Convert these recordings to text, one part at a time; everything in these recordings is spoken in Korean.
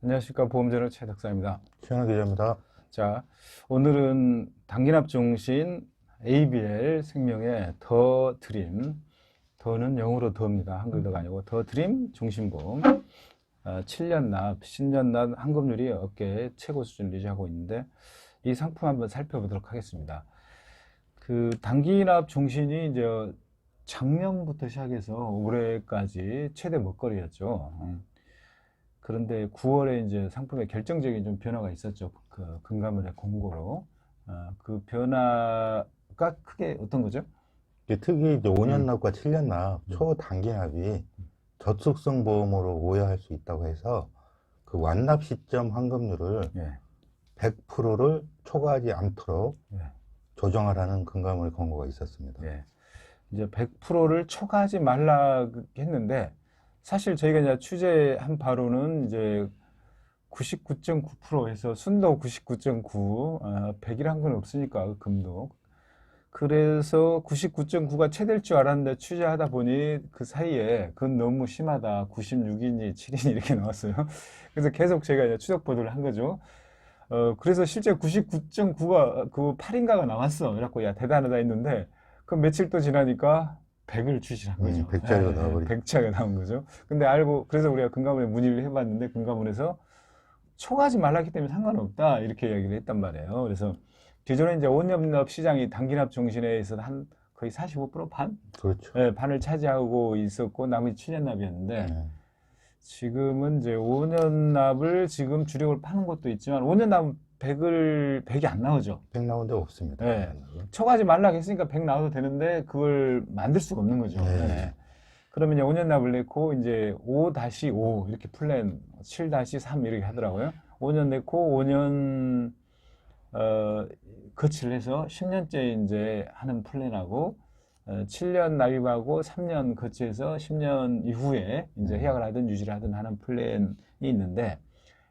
안녕하십니까. 보험저널 최덕사입니다. 최현아 기자입니다. 자, 오늘은 단기납 종신 ABL 생명의 더 드림, 더는 영어로 더입니다. 한글 더가 아니고 더 드림 종신보험 7년 납, 10년 납 환급률이 업계 최고 수준을 유지하고 있는데 이 상품 한번 살펴보도록 하겠습니다. 그 단기납 종신이 이제 작년부터 시작해서 올해까지 최대 먹거리였죠. 그런데 9월에 이제 상품의 결정적인 좀 변화가 있었죠. 그 금감원의 공고로. 그 변화가 크게 어떤 거죠? 특히 이제 5년 납과 7년 납, 초단기 납이 저축성 보험으로 오해할 수 있다고 해서 그 완납 시점 환급률을 예. 100%를 초과하지 않도록 예. 조정하라는 금감원의 권고가 있었습니다. 예. 이제 100%를 초과하지 말라 했는데 사실 저희가 이제 취재한 바로는 이제 99.9%에서 순도 99.9, 100이란 건 없으니까 금도. 그래서 99.9가 최대일 줄 알았는데 취재하다 보니 그 사이에 그건 너무 심하다. 96이니 7이니 이렇게 나왔어요. 그래서 계속 제가 이제 추적 보도를 한 거죠. 그래서 실제 99.9가 그 8인가가 나왔어. 그래갖고 야 대단하다 했는데 그 며칠 또 지나니까 100을 출시한 거죠. 100자리가 나와버리죠. 100자가 나온 거죠. 근데 알고 그래서 우리가 금감원에 문의를 해봤는데 금감원에서 초과하지 말랐기 때문에 상관없다 이렇게 이야기를 했단 말이에요. 그래서 기존에 이제 5년 납 시장이 단기납 종신에 있어서 한 거의 45% 반? 그렇죠. 네, 반을 차지하고 있었고 나머지 7년 납이었는데 지금은 이제 5년 납을 지금 주력을 파는 것도 있지만 5년 납은 100이 안 나오죠. 100 나온 데 없습니다. 네. 초과하지 말라고 했으니까 100 나와도 되는데 그걸 만들 수가 없는 거죠. 네. 네. 그러면 이제 5년 납을 넣고 이제 5-5 이렇게 플랜 7-3 이렇게 하더라고요. 5년 넣고 5년 거치를 해서 10년째 이제 하는 플랜하고 7년 납입하고 3년 거치해서 10년 이후에 이제 해약을 하든 유지를 하든 하는 플랜이 있는데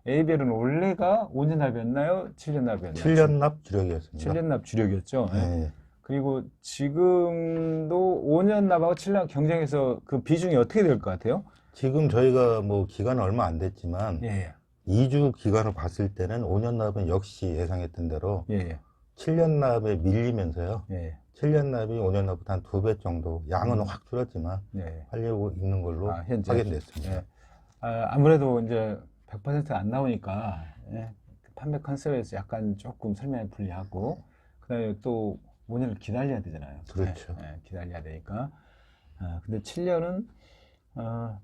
ABL은 원래가 5년 납이었나요? 7년 납이었나요? 7년 납 주력이었습니다. 7년 납 주력이었죠. 네. 그리고 지금도 5년 납하고 7년 납 경쟁해서 그 비중이 어떻게 될 것 같아요? 지금 저희가 뭐 기간은 얼마 안 됐지만 예, 2주 기간을 봤을 때는 5년 납은 역시 예상했던 대로 예, 7년 납에 밀리면서요. 예, 7년 납이 5년 납보다 한 2배 정도, 양은 확 줄었지만 예. 하려고 있는 걸로 현재. 확인됐습니다. 예. 아무래도 이제 100%가 안 나오니까 예. 판매 컨셉에서 약간 조금 설명이 불리하고 그다음에 또 5년을 기다려야 되잖아요. 그렇죠. 예, 기다려야 되니까. 근데 7년은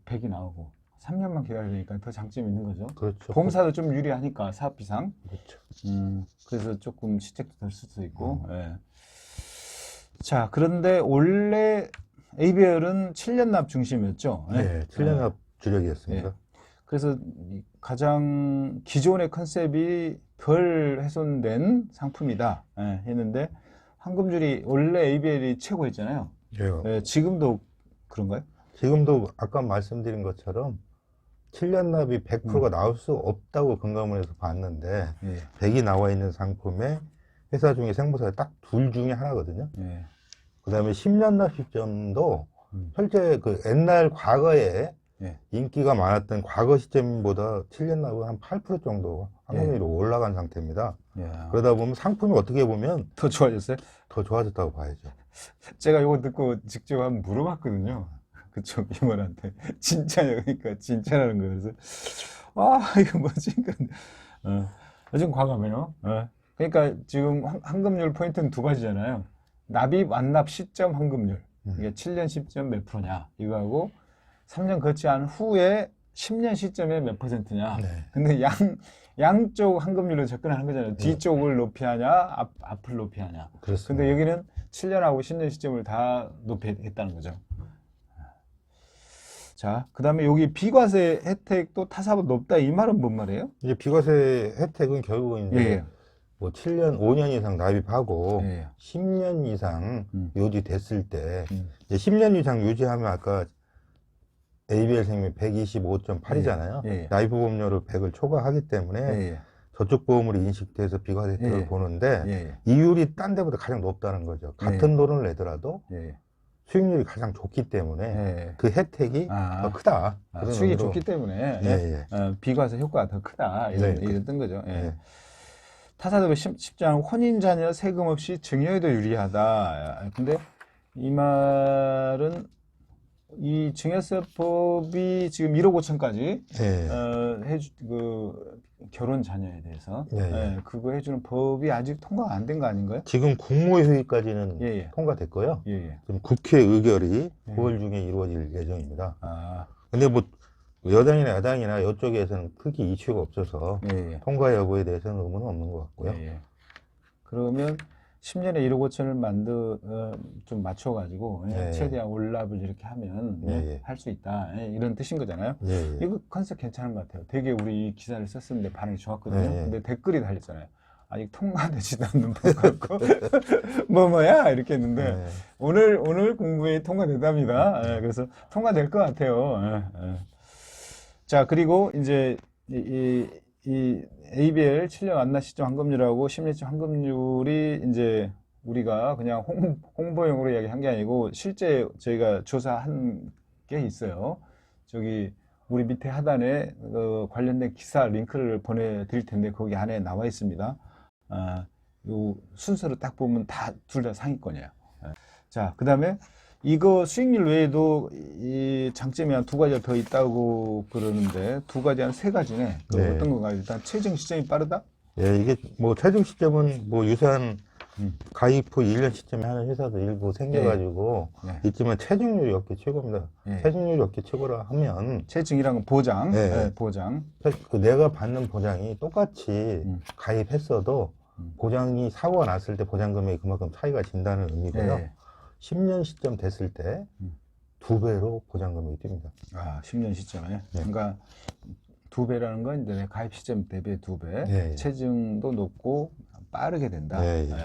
100이 나오고 3년만 기다려야 되니까 더 장점이 있는 거죠. 그렇죠. 보험사도 좀 유리하니까 사업비상. 그렇죠. 그래서 조금 시책도 될 수도 있고. 예. 자, 그런데 원래 ABL은 7년 납 중심이었죠. 네, 7년 납 주력이었습니다. 예. 그래서 가장 기존의 컨셉이 덜 훼손된 상품이다 했는데 환급률이 원래 ABL이 최고였잖아요. 예. 지금도 그런가요? 지금도 아까 말씀드린 것처럼 7년 납이 100%가 나올 수 없다고 금감원에서 봤는데 예. 100이 나와 있는 상품에 회사 중에 생보사가 딱 둘 중에 하나거든요. 예. 그 다음에 10년 납 시점도 실제 그 옛날 과거에 예. 인기가 많았던 과거 시점보다 7년 납은 한 8% 정도 환급률이 올라간 상태입니다. 예. 그러다 보면 상품이 어떻게 보면 더 좋아졌어요? 더 좋아졌다고 봐야죠. 제가 이거 듣고 직접 한번 물어봤거든요. 그쪽 임원한테 진짜냐 그러니까 진짜라는 거예요. 그래서 이거 뭐지? 요즘 과감해요. 그러니까 지금 환급률 포인트는 두 가지잖아요. 납입 완납 시점 환급률 이게 7년 시점 몇 프로냐 이거하고 3년 거치한 후에 10년 시점에 몇 %냐. 네. 근데 양쪽 환급률로 접근하는 거잖아요. 뒤쪽을 높이 하냐, 앞을 높이 하냐. 그렇습니다. 근데 여기는 7년하고 10년 시점을 다 높이 했다는 거죠. 자, 그 다음에 여기 비과세 혜택도 타사보다 높다. 이 말은 뭔 말이에요? 이제 비과세 혜택은 결국은 이제 예. 뭐 7년, 5년 이상 납입하고 예. 10년 이상 유지됐을 때 이제 10년 이상 유지하면 아까 ABL 생명 125.8이잖아요. 예. 납입보험료를 100을 초과하기 때문에 저축보험으로 인식돼서 비과세 혜택을 보는데 이율이 딴 데보다 가장 높다는 거죠. 같은 돈을 내더라도 수익률이 가장 좋기 때문에 예. 그 혜택이 아. 더 크다. 그런 수익이 의미로. 좋기 때문에 예, 예. 비과세 효과가 더 크다. 이런, 네, 이런 뜬 거죠. 예. 예. 타사도 쉽지 않은 혼인자녀 세금 없이 증여에도 유리하다. 근데 이 말은 이 증여세법이 지금 1억 5천까지 결혼 자녀에 대해서 예, 예. 그거 해주는 법이 아직 통과가 안 된 거 아닌가요? 지금 국무회의까지는 예, 예. 통과됐고요. 예, 예. 지금 국회 의결이 예. 9월 중에 이루어질 예정입니다. 아, 근데 뭐 여당이나 야당이나 이쪽에서는 크게 이슈가 없어서 예, 예. 통과 여부에 대해서는 의문은 없는 것 같고요. 예, 예. 그러면 10년에 1억 5천을 좀 맞춰가지고 예. 최대한 올납을 이렇게 하면 예, 예. 할 수 있다. 이런 뜻인 거잖아요. 예, 예. 이거 컨셉 괜찮은 것 같아요. 되게 우리 이 기사를 썼었는데 반응이 좋았거든요. 예, 예. 근데 댓글이 달렸잖아요. 아직 통과되지도 않는 법 같고 뭐야 이렇게 했는데 예. 오늘 공부에 통과됐답니다. 그래서 통과될 것 같아요. 자, 그리고 이제 이 ABL 7년 완납 시점 환급률하고 10년치 환급률이 이제 우리가 그냥 홍보용으로 이야기한 게 아니고 실제 저희가 조사한 게 있어요. 저기 우리 밑에 하단에 관련된 기사 링크를 보내드릴 텐데 거기 안에 나와 있습니다. 요 순서로 딱 보면 둘 다 상위권이에요. 자, 그 다음에 이거 수익률 외에도 이 장점이 한 두 가지가 더 있다고 그러는데 두 가지 한 세 가지네. 네. 어떤 건가요? 일단 체증 시점이 빠르다? 예, 이게 뭐 최종 시점은 뭐 유사한 가입 후 1년 시점에 하는 회사도 일부 생겨가지고 예. 있지만 체증률이 업계 최고입니다. 예. 체증률이 업계 최고라 하면 체증이란 건 보장. 네. 보장. 그 내가 받는 보장이 똑같이 가입했어도 보장이 사고가 났을 때 보장 금액이 그만큼 차이가 진다는 의미고요. 예. 10년 시점 됐을 때 2배로 보장 금액이 뜁니다. 10년 시점에. 네. 그러니까 2배라는 건 이제 가입 시점 대비 2배. 예, 예. 체증도 높고 빠르게 된다. 예, 예.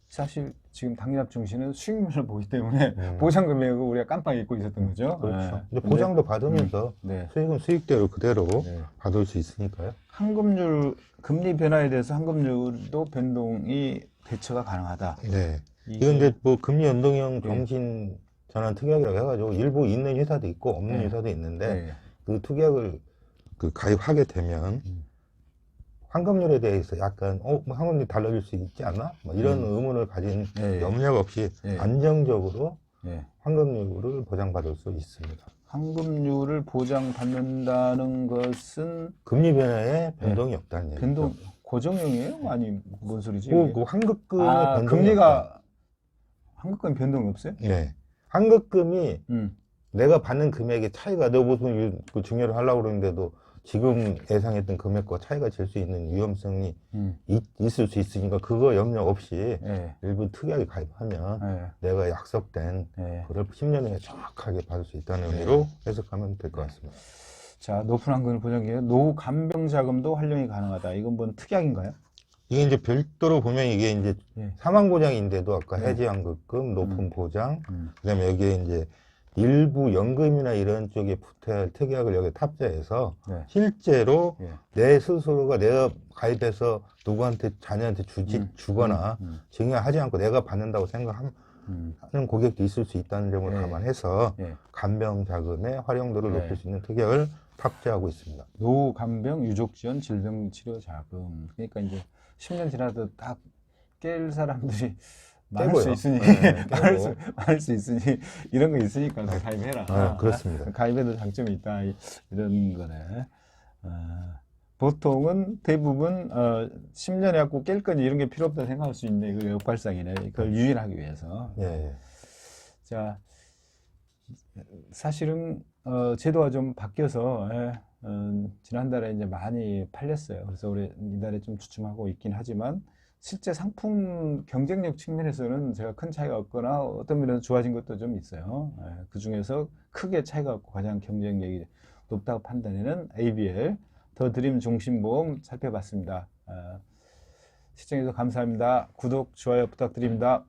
사실 지금 당기납 중시는 수익률을 보기 때문에 보장 금액을 우리가 깜빡 잊고 있었던 거죠. 그렇죠. 근데 근데 보장도 받으면서 네. 수익은 수익대로 그대로 네. 받을 수 있으니까요. 환급률, 금리 변화에 대해서 환급률도 변동이 대처가 가능하다. 네. 이건 이제 뭐 금리 연동형 정신 전환 특약이라고 해가지고 일부 있는 회사도 있고 없는 네. 회사도 있는데 네. 그 특약을 가입하게 되면 환급률에 대해서 약간 뭐 환급률이 달라질 수 있지 않나? 뭐 이런 의문을 가진 네. 염려가 없이 네. 안정적으로 네. 환급률을 보장받을 수 있습니다. 환급률을 보장받는다는 것은 금리 변화에 변동이 없다는 얘기죠. 변동 고정형이에요? 아니 뭔 소리지? 그 환급금의 변동이 금리가 환급금 변동이 없어요? 네. 환급금이 음. 내가 받는 금액의 차이가 너 무슨 그 증여를 하려고 그러는데도 지금 예상했던 금액과 차이가 질 수 있는 위험성이 있을 수 있으니까 그거 염려 없이 네. 일부 특약에 가입하면 네. 내가 약속된 네. 그걸 10년 후에 정확하게 받을 수 있다는 의미로 해석하면 될 것 같습니다. 자, 높은 환급을 보장기에 노후 간병 자금도 활용이 가능하다. 이건 뭔 특약인가요? 이게 이제 별도로 보면 이게 이제 예. 사망 보장인데도 아까 해지환급금, 높은 보장, 그다음에 여기에 이제 일부 연금이나 이런 쪽에 붙어야 할 특약을 여기 탑재해서 네. 실제로 예. 내 스스로가 내가 가입해서 누구한테 자녀한테 주거나 증여하지 않고 내가 받는다고 생각하는 고객도 있을 수 있다는 점을 예. 감안해서 예. 간병 자금의 활용도를 예. 높일 수 있는 특약을 탑재하고 있습니다. 노후 간병 유족 지원 질병 치료 자금. 그러니까 이제 10년 지나도 딱 깰 사람들이 많을 수 깨고요. 있으니 네, 많을 수 있으니 이런 거 있으니까 가입해라. 그렇습니다. 가입에도 장점이 있다 이런 거네. 보통은 대부분 10년에 갖고 깰 거니 이런 게 필요 없다 생각할 수 있는데 그 역발상이네. 그걸 유인하기 위해서. 예. 자, 사실은 제도가 좀 바뀌어서 지난달에 이제 많이 팔렸어요. 그래서 올해 이달에 좀 주춤하고 있긴 하지만 실제 상품 경쟁력 측면에서는 제가 큰 차이가 없거나 어떤 면에서 좋아진 것도 좀 있어요. 그 중에서 크게 차이가 없고 가장 경쟁력이 높다고 판단하는 ABL 더 드림 종신보험 살펴봤습니다. 시청해주셔서 감사합니다. 구독, 좋아요 부탁드립니다.